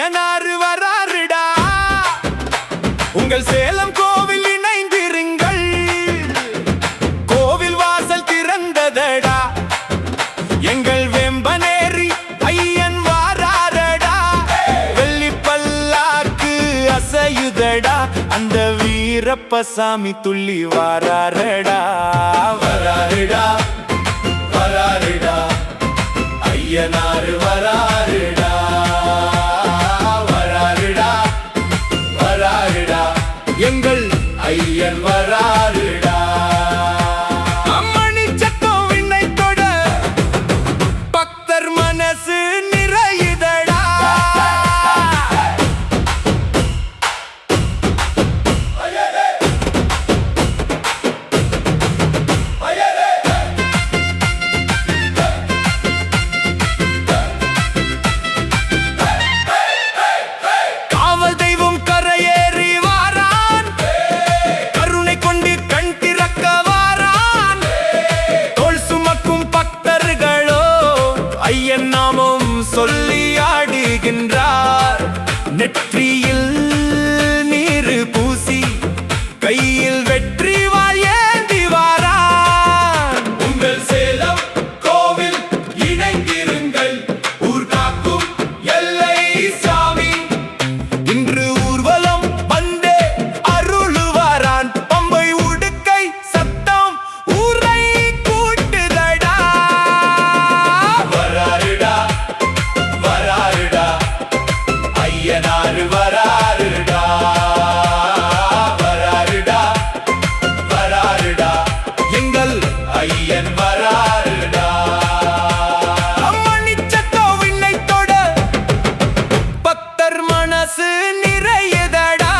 ஐயனாரு வராருடா. உங்கள் சேலம் கோவில் இணைந்திருங்கள், கோவில் வாசல் திறந்ததடா. எங்கள் வெம்பனேரி ஐயன் வாராரடா. வெள்ளி பல்லாக்கு அசையுதடா, அந்த வீரப்பசாமி துள்ளி வாராரடா. வராருடா வராருடா, ஐயனாரு வராருடா. வராருடா வராருடா, எங்கள் ஐயன் வராருடா. அம்மணி சத்தம் விண்ணை தொட, பக்தர் மனசு நிறையுதடா. காவல் தெய்வம் கரையேறி வாரான், கருணை கொண்டு கண் திறக்க வாரான். தோள் சுமக்கும் பக்தர்களோ ஐயன் நாமம் சொல்லி ஆடுகின்றார். நெற்றியில் நீர் பூசி, கையில் வெற்றி வாள் ஏந்தி வாரான். உங்கள் சேலம் கோவில் இணைந்திருங்கள், ஊர் காக்கும் எல்லை சாமி. இன்று ஊர்வலம் வந்தே அருளுவாரான். பம்பை உடுக்கை சத்தம் ஊரை கூட்டுதடா. வராருடா வராருடா, ஐயனாரு வராருடா. வராருடா வராருடா, எங்கள் ஐயன் வராருடா. அம்மணி சத்தம் விண்ணை தொட, பக்தர் மனசு நிறையுதடா.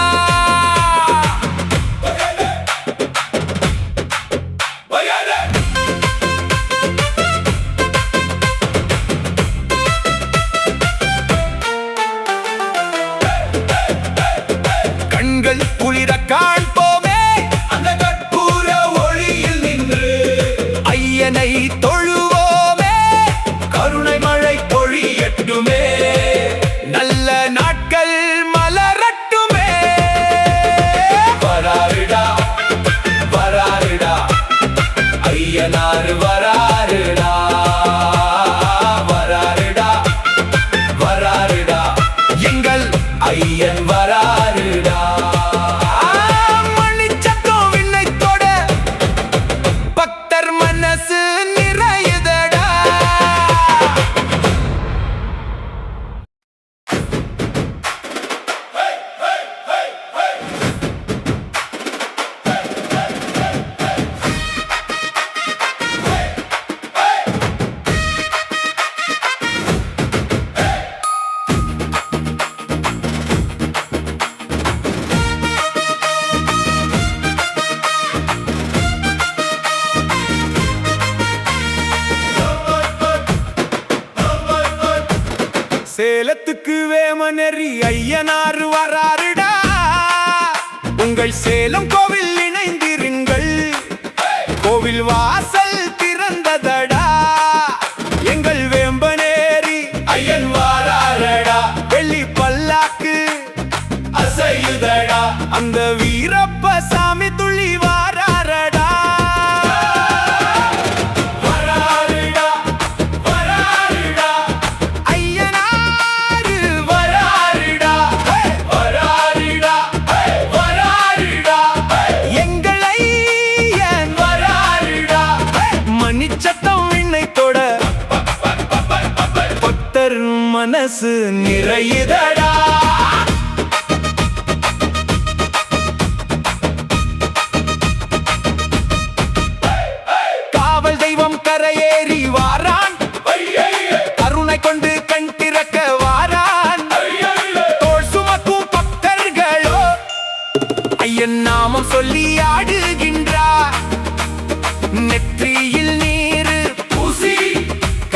கண்கள் குளிர காண்போமே, அந்த கற்பூர ஒளியில் நின்று ஐயனை தொழுவோமே. கருணை மழை பொழியட்டுமே, நல்ல நாட்கள் மலரட்டுமே. வராருடா வராருடா, ஐயனாரு வராருடா. வராருடா வராருடா, எங்கள் ஐயன் வராருடா. மணி சத்தம் விண்ணை தொட, பக்தர் மனசு நிறையுதடா. சேலத்துக்கு வேமனேரி ஐயனாரு வராருடா. உங்கள் சேலம் கோவில் இணைந்திருங்கள், கோவில் வாசல் திறந்ததடா. எங்கள் வேம்பனேரி ஐயன் வாராரடா. வெள்ளி பல்லாக்கு அசையுதடா, அந்த வீரப்பசாமி துள்ளி வாராரடா. வராருடா வராருடா, ஐயனாரு வராருடா. வராருடா வராருடா, எங்கள் ஐயன் வராருடா. மணி சத்தம் விண்ணை தொட, பக்தர் மனசு நிறையுதடா. காவல் தெய்வம் கரையேறி வாரான், கருணை கொண்டு கண் திறக்க வாரான். தோள் சுமக்கும் பக்தர்களோ ஐயன் நாமம் சொல்லி ஆடுகின்றார். நெற்றியில் நீர் பூசி,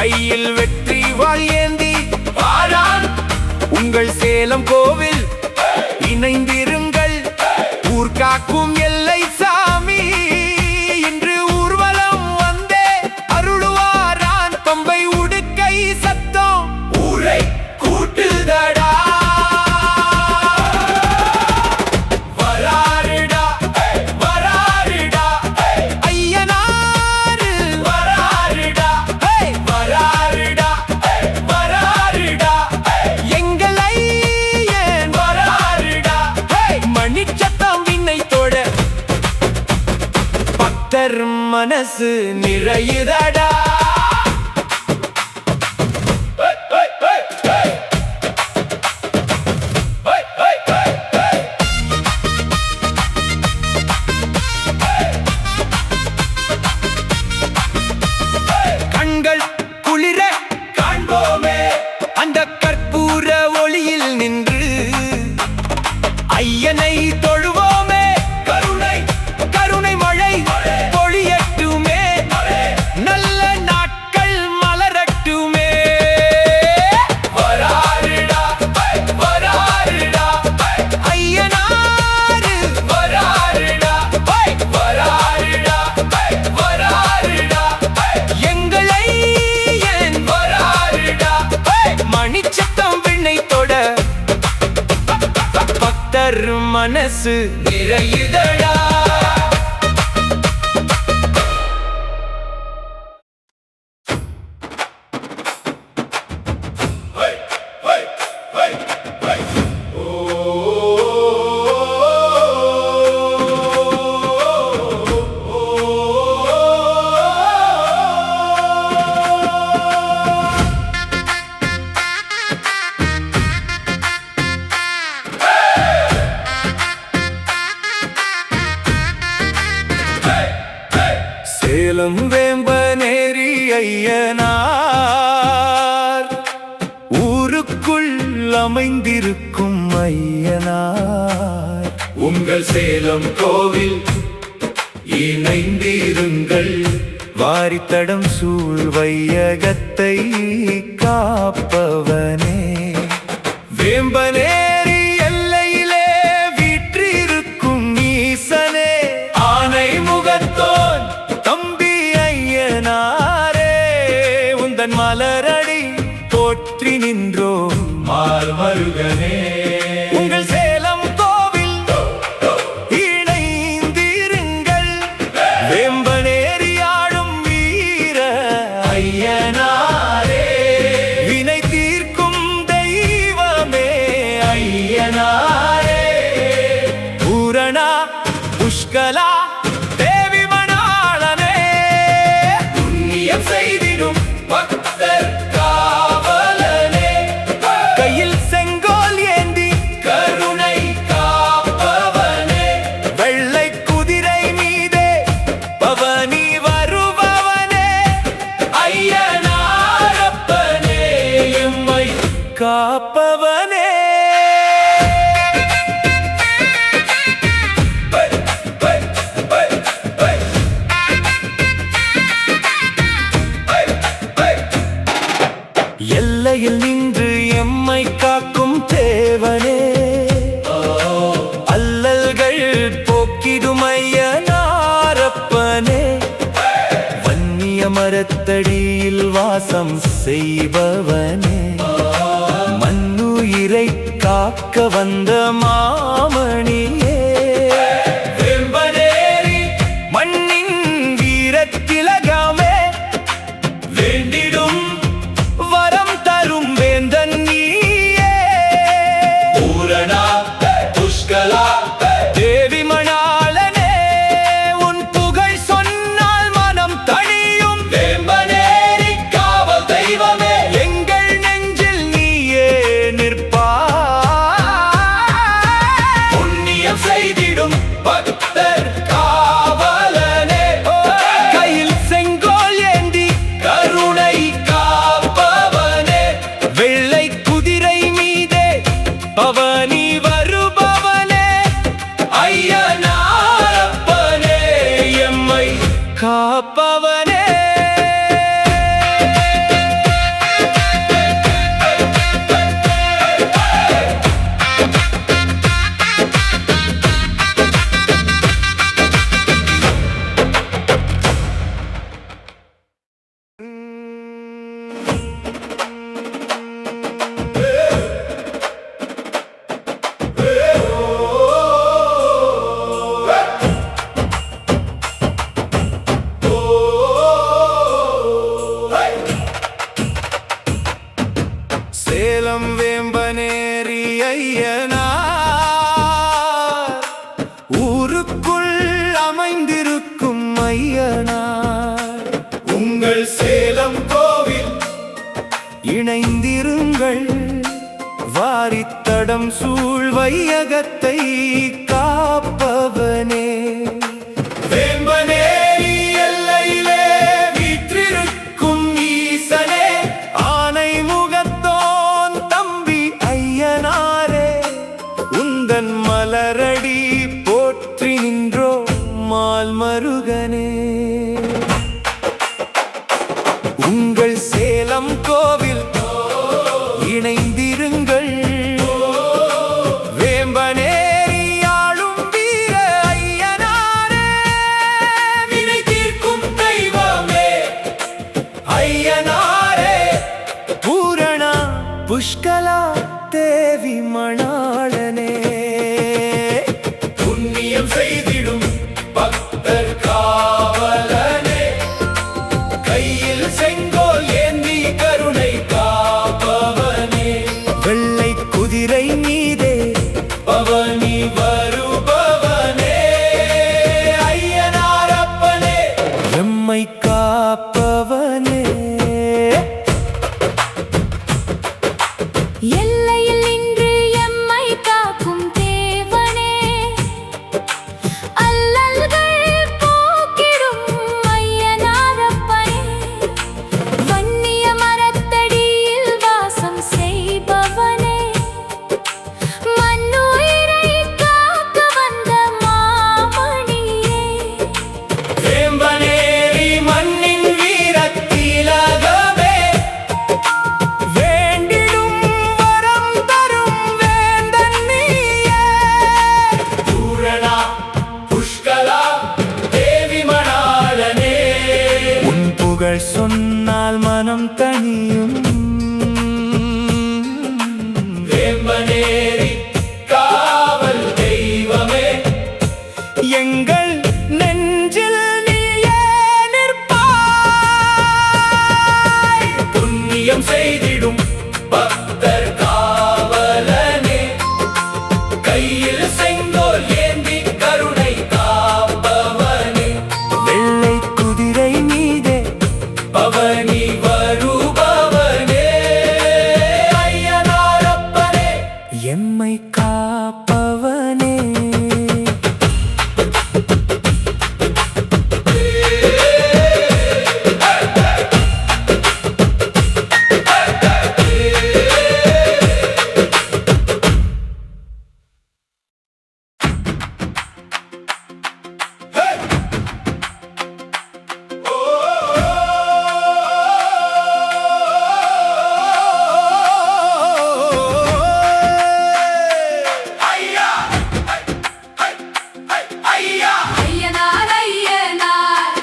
கையில் வெற்றி வாள் ஏந்தி வாரான். உங்கள் சேலம் கோவில் இணைந்திருங்கள், ஊர் காக்கும் எல்லை சாமி. இன்று ஊர்வலம் வந்தே அருளுவாரான். பம்பை உடுக்கை சத்தம் ஊரை கூட்டுதடா. மனசு நிறையுதடா. கண்கள் குளிர காண்போமே அந்த கற்பூர ஒளியில் நின்று ஐயனை தொழுவோமே. கருணை கருணை மழை பொழியட்டுமே, நல்ல நாட்கள் மலரட்டுமே. வராருடா வராருடா ஐயனாரு, வராருடா வராருடா வராருடா எங்கள் ஐயன் வராருடா. மணிச்சத்தம் விண்ணை தொட பக்தர் மனசு நிறையுதடா. சேலம் வேம்பனேரி ஐயனார் ஊருக்குள் அமைந்திருக்கும் ஐயனார். உங்கள் சேலம் கோவில் இணைந்திருங்கள், வாரித்தடம் சூழ் வையகத்தை காப்பவனே. வேம்பனேரி எல்லையிலே வீற்றிருக்கும் ஈசனே, ஆனை முகத்தோன் தம்பி ஐயனாரே. உந்தன் மலரடி போற்றி நின்றோம் மால்மருகனே. உங்கள் சேலம் கோவில் இணைந்திருங்கள், வேம்பனேரி ஆடும் வீர ஐயனாரே. வினை தீர்க்கும் தெய்வமே ஐயனாரே. பூரணா புஷ்கலா தேவி மணாளனே, புண்ணியம் செய்திடும் பக்தர் காவலனே. கையில் செங்கோல் ஏந்தி கருணை காப்பவனே, வெள்ளை குதிரை மீதே பவனி வருபவனே. ஐயனாரப்பனே எம்மை காப்பவனே. எல்லையில் நின்று எம்மை காக்கும் தேவனே, அல்லல்கள் போக்கிடும் ஐயனாரப்பனே. வன்னிய மரத்தடியில் வாசம் செய்பவனே, மண்ணுயிரை காக்க வந்த மாமணியே. வேம்பனேரி மண்ணின் வீரத்திலகமே, வேண்டிடும் வரம் தரும் வேந்தன் நீயே. பூரணா புஷ்கலா தேவி மணாளனே, உன் புகழ் சொன்னால் மனம் தணியும். வேம்பனேரி காவல் தெய்வமே, எங்கள் நெஞ்சில் நீயே நிற்பாய். புண்ணியம் செய்திடும் பக்தர் காவலனே, கையில் செங்கோல் ஏந்தி கருணை காப்பவனே. வெள்ளை குதிரை மீதே பவனி வருபவனே, ஐயனாரப்பனே எம்மை காப்பவனே. சேலம் வேம்பனேரி ஐயனார் ஊருக்குள் அமைந்திருக்கும் ஐயனார். வாரித்தடம் சூழ் வையகத்தை காப்பவனே வேம்பனேரி எல்லையிலே வீற்றிருக்கும் ஈசனே ஆனை முகத்தோன் தம்பி ஐயனாரே உந்தன் மலரடி போற்றி நின்றோ மால்மருகனே உங்கள் சேலம் கோவில் இணைந்திருங்கள் வேம்பனேரி ஆளும் வீர ஐயனாரே வினை தீர்க்கும் தெய்வமே ஐயனாரே பூரணா புஷ்கலா தேவி மணாளனே புண்ணியம் செய்திடும் பக்தர் காவலனே கையில் செங்கோல் ஏந்தி கருணை காப்பவனே வெள்ளை குதிரை மீதே பவனி வருபவனே ஐயனாரப்பனே எம்மை காப்பவனே எல்லையில் நின்று எம்மை காக்கும் தேவனே அல்லல்கள் போக்கிடும் ஐயனாரப்பனே வன்னிய மரத்தடியில் வாசம் செய்பவனே மண்ணுயிரை காக்க வந்த மாமணியே வேம்பனேரி மண்ணின் வீரத்திலகமே வேண்டிடும் வரம் தரும் வேந்தன் நீயே பூரணா புஷ்கலா தேவி மணாளனே உன் புகழ் சொன்னால் மனம் தனியும் வேம்பனேரி காவல் தெய்வமே எங்கள் நெஞ்சில் நீயே நிற்பாய் புண்ணியம் செய்திடும் பக்தர் காவலனே கையில் செங்கோல் ஏந்தி கருணை காப்பவனே வெள்ளை குதிரை மீதே பவனி வருபவனே ஐயனாரப்பனே எம்மை காப்பவனே ஐயனார் ஐயனார்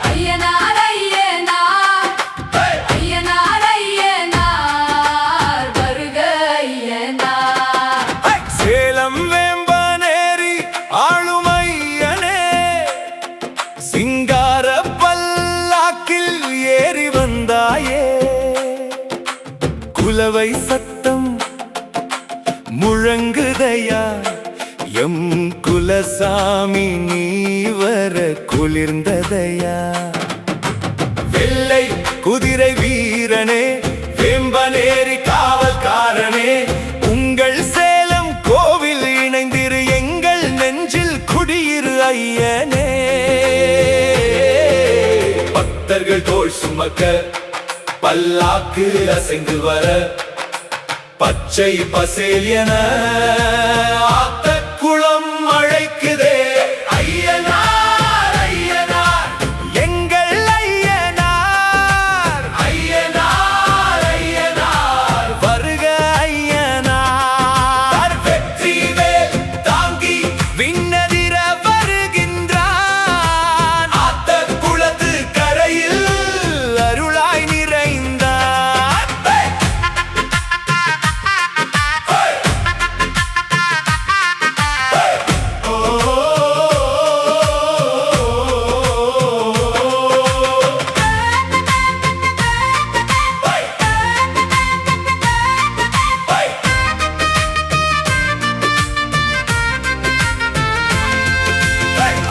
ஐயனார் ஐயனார் ஐயனார் ஐயனார் வருக ஐயனார் சேலம் வேம்பனேரி ஆளும் ஐயனே சிங்கார பல்லாக்கில் ஏறி வந்தாயே குலவை சத்தம் முழங்குதையா எம் குலசாமி நீ வர குளிர்ந்ததையா வெள்ளை குதிரை வீரனே வேம்பனேரி காவல்காரனே உங்கள் சேலம் கோவில் இணைந்திரு எங்கள் நெஞ்சில் குடியிரு ஐயனே பக்தர்கள் தோள் சுமக்க பல்லாக்கு அசைந்து வர பச்சை பசேல் என ஆத்த குளம் அழைக்குதே ஐயனார் ஐயனார் எங்கள் ஐயனார் ஐயனார் ஐயனார் வருக ஐயனார் வெற்றி வேல் தாங்கி விண்ணதிர வருகின்றான் ஆத்த குளத்து கரையில் அருளாய் நிறைந்தார்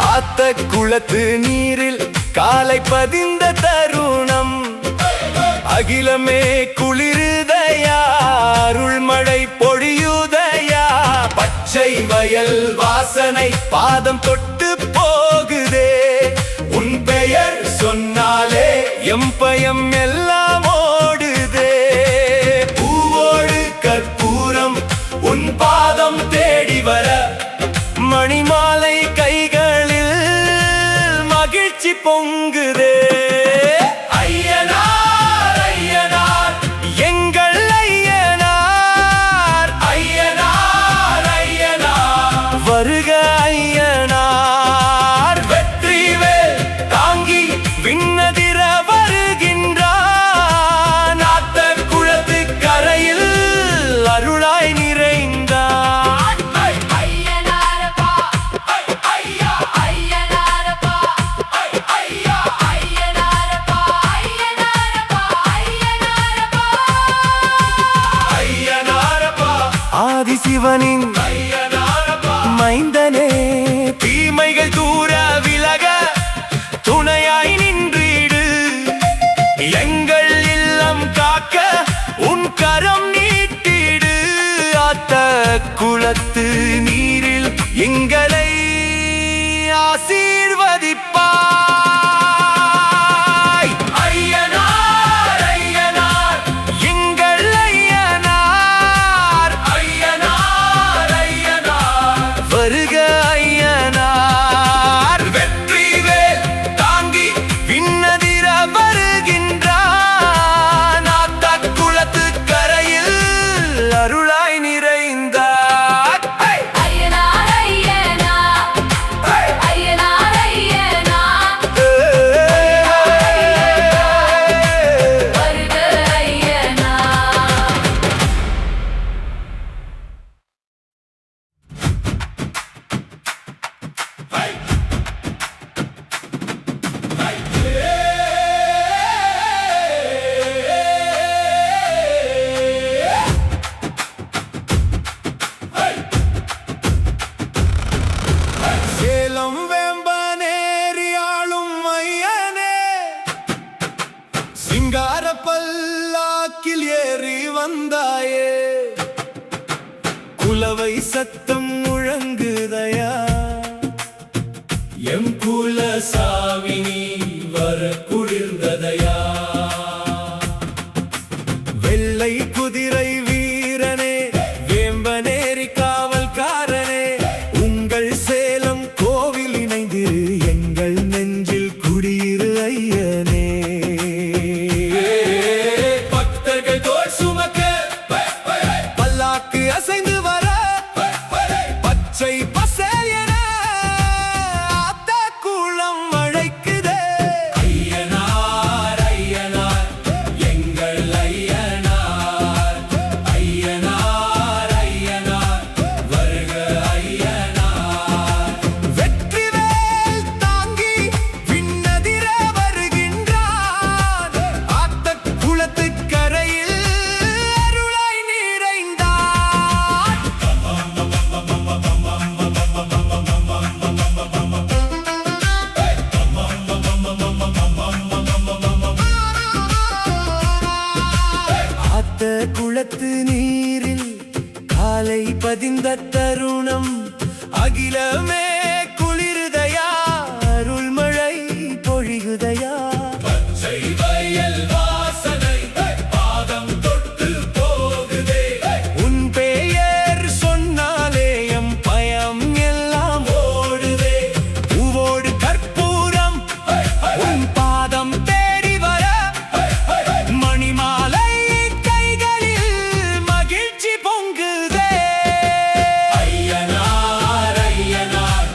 ஆத்த குளத்து நீரில் காலை பதிந்த தருணம் அகிலமே குளிருதை பொழியுதையா, அருள்மழை பொழியுதையா. பச்சை வயல் வாசனை பாதம் தொட்டு போகுதே. உன் பெயர் சொன்னாலே எம்பயம் எல்லாம் ஓடுதே. பூவோடு கற்பூரம் உன் பாதம் தேடி வர, மணிமாலை கைகளில் மகிழ்ச்சி பொங்குதே. ஐயனார் ஐயனார் எங்கள் ஐயனார், ஐயனார் ஐயனார் வருக ஐயனார். வெற்றிவேல் தாங்கி விண்ணதிர வருகின்றான். நாத்த குளத்து கரையில் அருளாய் நிறைந்தான். ஐயனாரப்பா ஐயா ஐயனாரப்பா ஐயா ஐயனாரப்பா ஐயனாரப்பா ஐயனாரப்பா ஐயனாரப்பா ஆதிசிவனின் ஐயனாரப்பா மைந்தனே. தீமைகள் தூர விலக துணையாய் நின்றிடு. எங்கள் இல்லம் காக்க உன் கரம் நீட்டிடு. ஆத்த குளத்து நீரில் எங்களை ஆசீர்வதிப்பாய். ஐயனார் ஐயனார் எங்கள் ஐயனார், ஐயனார் ஐயனார் வருக ஐயனார். வெற்றிவேல் தாங்கி விண்ணதிர வருகின்றான். நாத்த குளத்து கரையில் அருளாய் நிறைந்தார். ஐயனார் ஐயனார் ஐயனார் ஐயனார் வருக ஐயனார். சேலம் வேம்பனேரியாளும் ஐயனே, சிங்கார பல்லாக்கில் ஏறி வந்தாயே. குலவை சத்தம் முழங்குதையா, எம் குல சாவினி வர குளிர்ந்ததையா. வெள்ளை குதிரை வீரனே, வேம்பனேரி காவல்காரனே, உங்கள் சேலம் கோவில் இணைந்திரு, எங்கள் நெஞ்சில் குடியிரு ஐயனே. பக்தர்கள் தோள் சுமக்க பல்லாக்கு அசைந்து வர, பச்சை பசேல் என ஆத்த குளம் அழைக்குதே. ஐயனார் ஐயனார் எங்கள் ஐயனார், ஐயனார் ஐயனார் வருக ஐயனார். வெற்றிவேல் தாங்கி விண்ணதிர வருகின்றான். ஆத்த குளத்து கரையில் அருளாய் நிறைந்தான். ஆத்த குளத்து நீரில் காலை பதிந்த தருணம், அகிலமே குளிருதையா, அருள்மழை பொழியுதையா. பச்சை வயல் வாசனை பாதம் தொட்டு போகுதே. உன் பெயர் சொன்னாலே எம் பயம் எல்லாம் ஓடுதே. பூவோடு கற்பூரம் உன் பாதம் தேடி வர, மணிமாலை கைகளில் மகிழ்ச்சி பொங்குதே. ஐயனார் ஐயனார்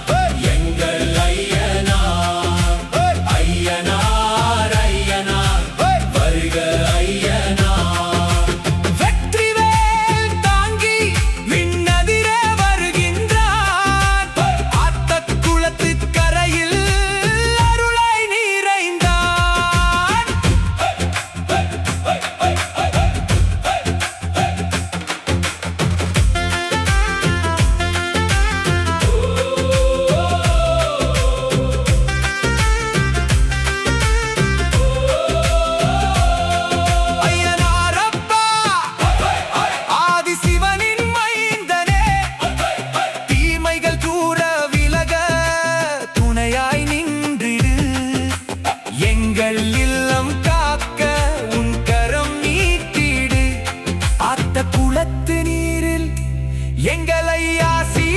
அந்த குளத்து நீரில் எங்களை ஆசி